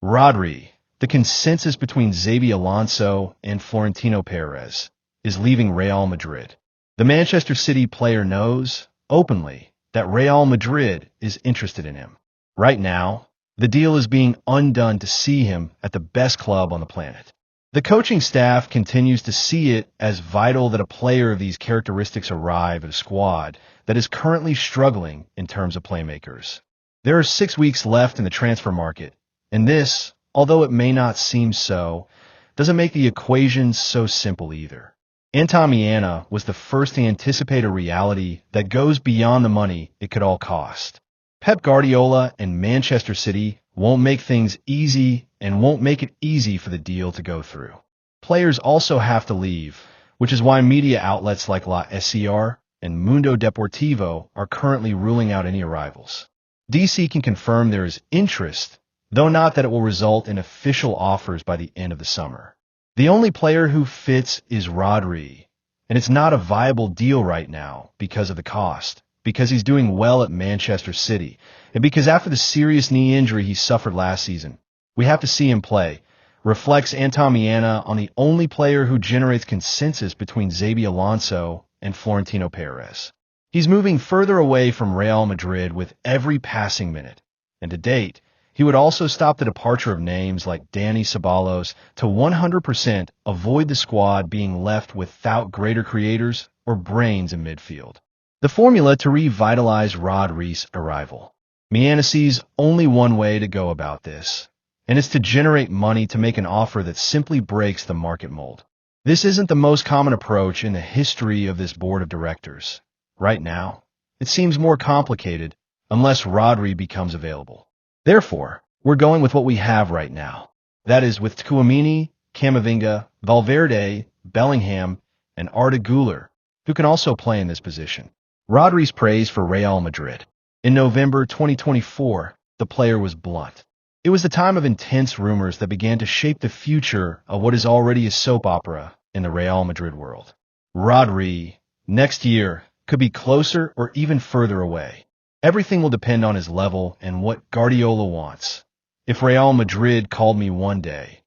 Rodri, the consensus between Xabi Alonso and Florentino Perez, is leaving Real Madrid. The Manchester City player knows, openly, that Real Madrid is interested in him. Right now, the deal is being undone to see him at the best club on the planet. The coaching staff continues to see it as vital that a player of these characteristics arrive at a squad that is currently struggling in terms of playmakers. There are 6 weeks left in the transfer market, and this, although it may not seem so, doesn't make the equation so simple either. Antamiana was the first to anticipate a reality that goes beyond the money it could all cost. Pep Guardiola and Manchester City won't make things easy and won't make it easy for the deal to go through. Players also have to leave, which is why media outlets like La SCR and Mundo Deportivo are currently ruling out any arrivals. DC can confirm there is interest, though not that it will result in official offers by the end of the summer. The only player who fits is Rodri, and it's not a viable deal right now because of the cost, because he's doing well at Manchester City, and because after the serious knee injury he suffered last season, we have to see him play, reflects Antamiana on the only player who generates consensus between Xabi Alonso and Florentino Perez. He's moving further away from Real Madrid with every passing minute, and to date, he would also stop the departure of names like Dani Ceballos to 100% avoid the squad being left without greater creators or brains in midfield. The formula to revitalize Rodri's arrival. Miana sees only one way to go about this, and it's to generate money to make an offer that simply breaks the market mold. This isn't the most common approach in the history of this board of directors. Right now, it seems more complicated unless Rodri becomes available. Therefore, we're going with what we have right now. That is with Tchouaméni, Camavinga, Valverde, Bellingham, and Arda Güler, who can also play in this position. Rodri's praise for Real Madrid. In November 2024, the player was blunt. It was the time of intense rumors that began to shape the future of what is already a soap opera in the Real Madrid world. Rodri, next year, could be closer or even further away. Everything will depend on his level and what Guardiola wants. If Real Madrid called me one day,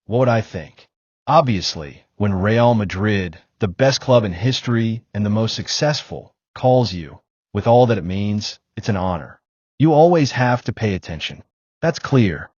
what would I think? Obviously, when Real Madrid, the best club in history and the most successful, calls you, with all that it means, it's an honor. You always have to pay attention. That's clear.